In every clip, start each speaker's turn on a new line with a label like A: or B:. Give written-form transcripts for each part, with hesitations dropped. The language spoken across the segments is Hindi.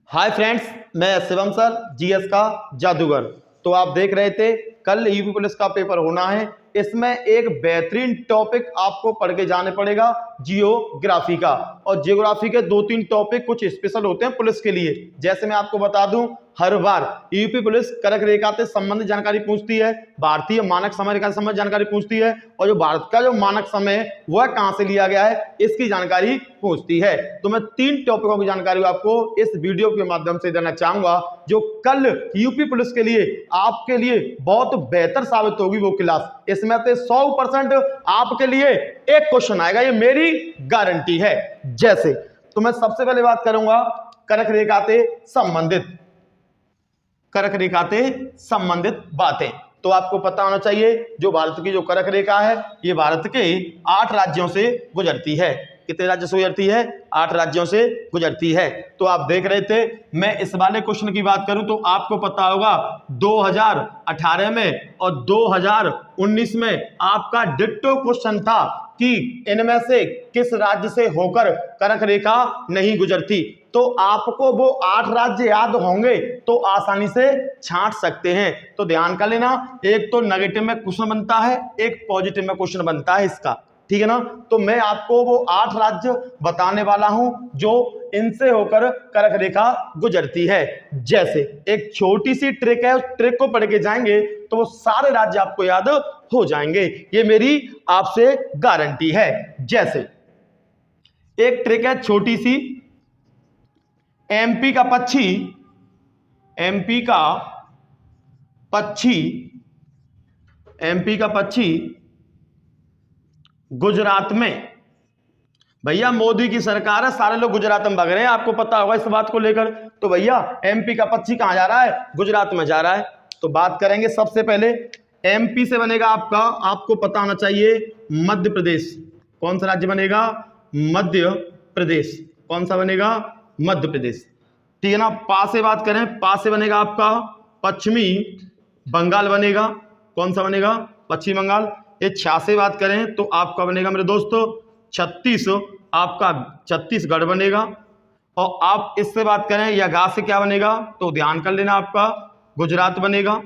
A: हाय फ्रेंड्स, मैं शिवम सर जीएस का जादूगर। तो आप देख रहे थे कल यूपी पुलिस का पेपर होना है। इसमें एक बेहतरीन टॉपिक आपको पढ़ के जाने पड़ेगा, जियोग्राफी का। और जियोग्राफी के 2-3 टॉपिक कुछ स्पेशल होते हैं पुलिस के लिए। जैसे मैं आपको बता दूं, हर बार यूपी पुलिस कर्क रेखा से संबंधित जानकारी पूछती है, भारतीय मानक समय रेखा से संबंधित जानकारी पूछती है, और जो भारत का जो मानक समय है वह कहां से लिया गया है इसकी जानकारी पूछती है। तो मैं 3 टॉपिकों की जानकारी आपको इस वीडियो के माध्यम से देना चाहूंगा, जो कल यूपी पुलिस के लिए आपके लिए बहुत बेहतर साबित होगी वो क्लास। इसमें से 100% आपके लिए एक क्वेश्चन आएगा, ये मेरी गारंटी है। जैसे तो मैं सबसे पहले बात करूंगा कर्क रेखा से संबंधित बातें। तो आपको पता होना चाहिए जो भारत की जो कर्क रेखा है ये भारत के 8 राज्यों से गुजरती है। कितने राज्यों से गुजरती है? 8 राज्यों से गुजरती है। तो आप देख रहे थे, मैं इस वाले क्वेश्चन की बात करूं तो आपको पता होगा 2018 में और 2019 में आपका डिट्टो क्वेश्चन था कि इनमें से किस राज्य से होकर कर्क रेखा नहीं गुजरती। तो आपको वो 8 राज्य याद होंगे तो आसानी से छांट सकते हैं। तो ध्यान कर लेना, एक तो नेगेटिव में क्वेश्चन बनता है, एक पॉजिटिव में क्वेश्चन बनता है इसका, ठीक है ना। तो मैं आपको वो 8 राज्य बताने वाला हूं जो इनसे होकर कर्क रेखा गुजरती है। जैसे एक छोटी सी ट्रिक है, उस ट्रिक को पढ़ के जाएंगे तो वो सारे राज्य आपको याद हो जाएंगे, ये मेरी आपसे गारंटी है। जैसे एक ट्रिक है छोटी सी, एमपी का पक्षी गुजरात में। भैया मोदी की सरकार है, सारे लोग गुजरात में भाग रहे हैं, आपको पता होगा इस बात को लेकर। तो भैया एमपी का पक्षी कहां जा रहा है? गुजरात में जा रहा है। तो बात करेंगे सबसे पहले एमपी से बनेगा आपका, आपको पता होना चाहिए मध्य प्रदेश। कौन सा राज्य बनेगा? मध्य प्रदेश। कौन सा बनेगा? मध्य प्रदेश, ठीक है ना। पा से बात करें, पा से बनेगा आपका पश्चिमी बंगाल बनेगा। कौन सा बनेगा? पश्चिमी बंगाल। ये छा से बात करें तो आपका बनेगा मेरे दोस्तों आपका छत्तीसगढ़ बनेगा। और आप इससे बात करें या गा से क्या बनेगा तो ध्यान कर लेना, आपका गुजरात बनेगा।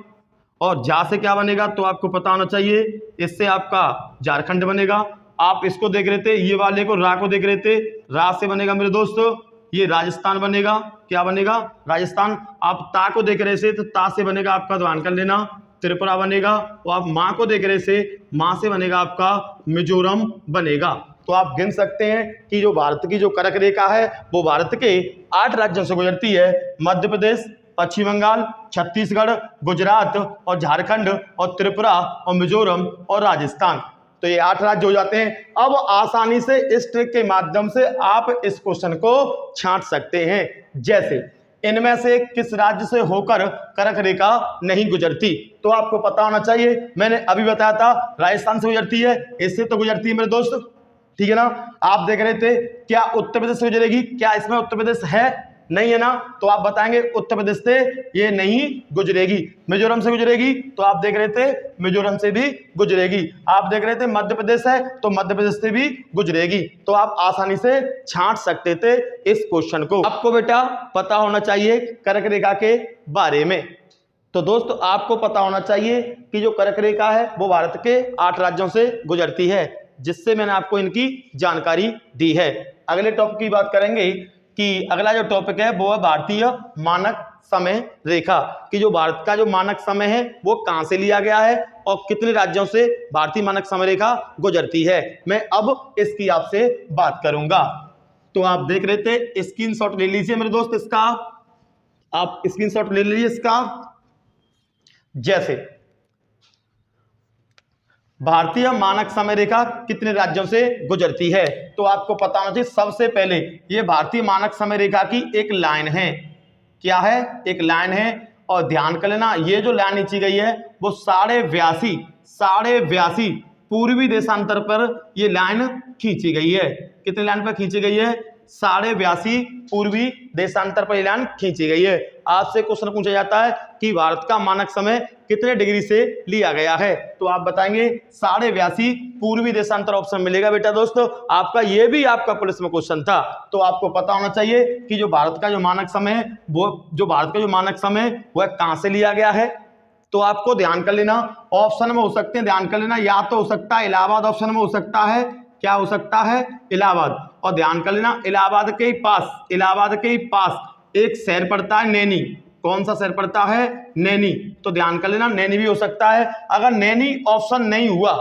A: और जा से क्या बनेगा तो आपको पता होना चाहिए, इससे आपका झारखंड बनेगा। आप इसको देख रहे थे, ये वाले को रा को देख रहे थे, रा से बनेगा मेरे दोस्तों ये राजस्थान बनेगा। क्या बनेगा? राजस्थान। आप ता को देख रहे थे तो ता से बनेगा आपका, ध्यान कर लेना, त्रिपुरा बनेगा। और आप माँ को देख रहे थे, माँ से बनेगा आपका मिजोरम बनेगा। तो आप गिन सकते हैं कि जो भारत की जो कर्क रेखा है वो भारत के 8 राज्यों से गुजरती है, मध्य प्रदेश, पश्चिम बंगाल, छत्तीसगढ़, गुजरात और झारखंड और त्रिपुरा और मिजोरम और राजस्थान। तो ये 8 राज्य हो जाते हैं। अब आसानी से इस ट्रिक के माध्यम से आप इस क्वेश्चन को छांट सकते हैं। जैसे इनमें से किस राज्य से होकर कर्क रेखा नहीं गुजरती, तो आपको पता होना चाहिए, मैंने अभी बताया था राजस्थान से गुजरती है, इससे तो गुजरती है मेरे दोस्त, ठीक है ना। आप देख रहे थे क्या उत्तर प्रदेश से गुजरेगी? क्या इसमें उत्तर प्रदेश है? नहीं है ना। तो आप बताएंगे उत्तर प्रदेश से ये नहीं गुजरेगी। मिजोरम से गुजरेगी तो आप देख रहे थे मिजोरम से भी गुजरेगी। आप देख रहे थे मध्य प्रदेश है तो मध्य प्रदेश से भी गुजरेगी। तो आप आसानी से छांट सकते थे इस क्वेश्चन को। आपको बेटा पता होना चाहिए कर्क रेखा के बारे में। तो दोस्तों आपको पता होना चाहिए कि जो कर्क रेखा है वो भारत के 8 राज्यों से गुजरती है, जिससे मैंने आपको इनकी जानकारी दी है। अगले टॉपिक की बात करेंगे कि अगला जो टॉपिक है वो है भारतीय मानक समय रेखा, कि जो भारत का जो मानक समय है वो कहां से लिया गया है और कितने राज्यों से भारतीय मानक समय रेखा गुजरती है। मैं अब इसकी आपसे बात करूंगा। तो आप देख रहे थे, स्क्रीनशॉट ले लीजिए मेरे दोस्त इसका, आप स्क्रीनशॉट ले लीजिए इसका। जैसे भारतीय मानक समय रेखा कितने राज्यों से गुजरती है, तो आपको पता होना चाहिए सबसे पहले ये भारतीय मानक समय रेखा की एक लाइन है। क्या है? एक लाइन है। और ध्यान कर लेना, ये जो लाइन खींची गई है वो 82.5 पूर्वी देशांतर पर ये लाइन खींची गई है। कितने लाइन पर खींची गई है? 82.5 पूर्वी देशांतर पर एलान खींची गई है। आपसे क्वेश्चन पूछा जाता है कि भारत का मानक समय कितने डिग्री से लिया गया है, तो आप बताएंगे 82.5 पूर्वी देशांतर ऑप्शन मिलेगा बेटा दोस्तों आपका। ये भी आपका पुलिस में क्वेश्चन था, तो आपको पता होना चाहिए कि जो भारत का जो मानक समय है वह कहां से लिया गया है। तो आपको ध्यान कर लेना, ऑप्शन में हो सकते हैं, ध्यान कर लेना, या तो हो सकता है इलाहाबाद, ऑप्शन में हो सकता है, क्या हो सकता है, इलाहाबाद। और ध्यान कर लेना इलाहाबाद के ही पास एक शहर पड़ता है नैनी। कौन सा शहर पड़ता है, नैनी। तो ध्यान कर लेना नैनी भी हो सकता है। अगर नैनी ऑप्शन नहीं हुआ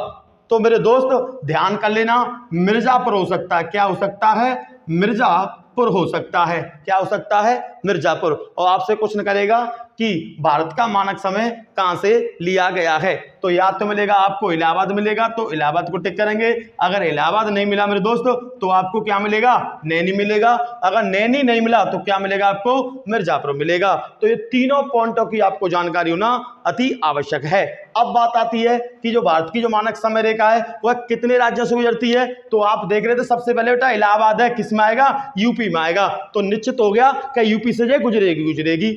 A: तो मेरे दोस्त ध्यान कर लेना मिर्जापुर हो सकता है। क्या हो सकता है, मिर्जापुर हो सकता है। क्या हो सकता है, मिर्जापुर। और आपसे क्वेश्चन करेगा कि भारत का मानक समय कहां से लिया गया है, तो या तो मिलेगा आपको इलाहाबाद मिलेगा, तो इलाहाबाद को टिक करेंगे। अगर इलाहाबाद नहीं मिला मेरे दोस्तों तो आपको क्या मिलेगा, नैनी मिलेगा। अगर नैनी नहीं मिला तो क्या मिलेगा आपको, मिर्जापुर मिलेगा। तो ये तीनों पॉइंटों की आपको जानकारी होना अति आवश्यक है। अब बात आती है कि जो भारत की जो मानक समय रेखा है वह कितने राज्यों से गुजरती है, तो आप देख रहे थे सबसे पहले बेटा इलाहाबाद है, किस में आएगा, यूपी में आएगा। तो निश्चित हो गया कि यूपी से जो गुजरेगी,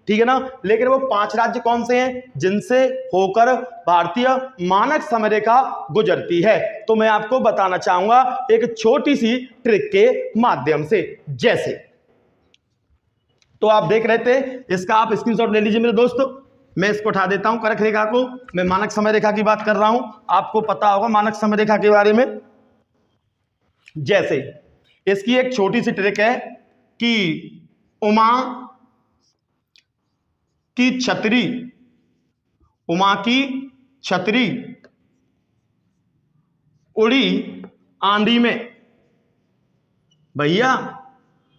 A: ठीक है ना। लेकिन वो 5 राज्य कौन से हैं जिनसे होकर भारतीय मानक समय रेखा गुजरती है, तो मैं आपको बताना चाहूंगा एक छोटी सी ट्रिक के माध्यम से। जैसे तो आप देख रहे थे, इसका आप स्क्रीनशॉट ले लीजिए मेरे दोस्तों। मैं इसको उठा देता हूं करक रेखा को, मैं मानक समय रेखा की बात कर रहा हूं, आपको पता होगा मानक समय रेखा के बारे में। जैसे इसकी एक छोटी सी ट्रिक है कि उमा की छतरी उड़ी आंधी में। भैया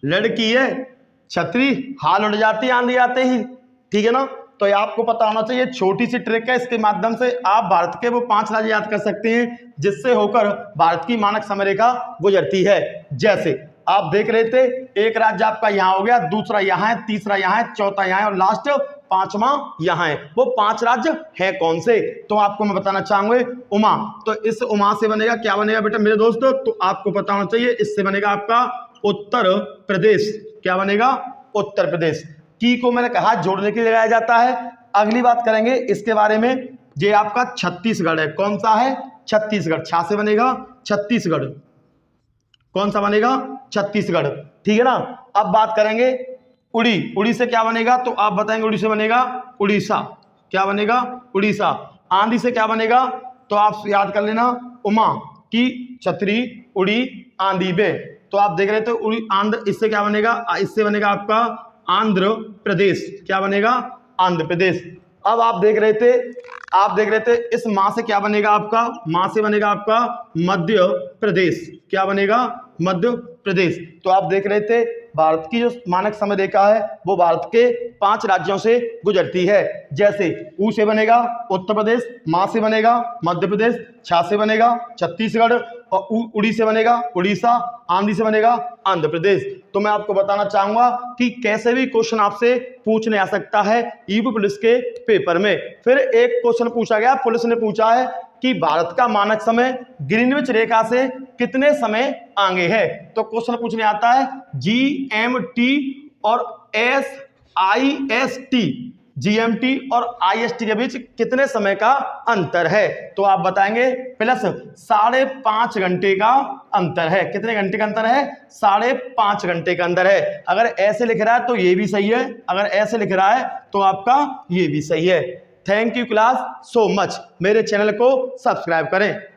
A: लड़की है, छतरी हाल उड़ जाती आंधी आते ही, ठीक है ना। तो ये आपको पता होना चाहिए, छोटी सी ट्रिक है, इसके माध्यम से आप भारत के वो 5 राज्य याद कर सकते हैं जिससे होकर भारत की मानक समय रेखा गुजरती है। जैसे आप देख रहे थे, एक राज्य आपका यहां हो गया, दूसरा यहां है, तीसरा यहां है, चौथा यहां है और लास्ट 5वां यहां है। वो 5 राज्य है कौन से, तो आपको मैं बताना चाहूंगा उमा। तो इस उमा से बनेगा, क्या बनेगा बेटा मेरे दोस्तों, तो आपको पता होना चाहिए, इससे बनेगा आपका उत्तर प्रदेश। क्या बनेगा, उत्तर प्रदेश। की को मैंने कहा जोड़ने के लिए लगाया जाता है। अगली बात करेंगे इसके बारे में, ये आपका छत्तीसगढ़ है। कौन सा है, छत्तीसगढ़। छा से बनेगा छत्तीसगढ़। कौन सा बनेगा, छत्तीसगढ़, ठीक है ना। अब बात करेंगे उड़ी से क्या बनेगा, तो आप बताएंगे उड़ी से बनेगा उड़ीसा। क्या बनेगा, उड़ीसा। आंधी से क्या बनेगा, तो आप याद कर लेना उमा की छतरी उड़ी आंधी में। तो आप देख रहे थे उड़ी आंध्र, इससे क्या बनेगा, इससे बनेगा आपका आंध्र प्रदेश। क्या बनेगा, आंध्र प्रदेश। अब आप देख रहे थे इस मां से क्या बनेगा आपका, मां से बनेगा आपका मध्य प्रदेश। क्या बनेगा, मध्य प्रदेश। तो आप देख रहे थे भारत की जो मानक समय रेखा है वो भारत के 5 राज्यों से गुजरती है। जैसे ऊ से बनेगा उत्तर प्रदेश, मां से बनेगा मध्य प्रदेश, छा से बनेगा छत्तीसगढ़ और उड़ी से बनेगा उड़ीसा, आंधी से बनेगा आंध्र प्रदेश। तो मैं आपको बताना चाहूंगा कि कैसे भी क्वेश्चन आपसे पूछने आ सकता है यूपी पुलिस के पेपर में। फिर एक क्वेश्चन पूछा गया, पुलिस ने पूछा है कि भारत का मानक समय ग्रीनविच रेखा से कितने समय आगे है। तो क्वेश्चन पूछने आता है GMT और SIST, GMT और IST के बीच कितने समय का अंतर है, तो आप बताएंगे प्लस 5.5 घंटे का अंतर है। कितने घंटे का अंतर है, 5.5 घंटे का अंतर है। अगर ऐसे लिख रहा है तो ये भी सही है, अगर ऐसे लिख रहा है तो आपका ये भी सही है। Thank you class so much. मेरे चैनल को सब्सक्राइब करें।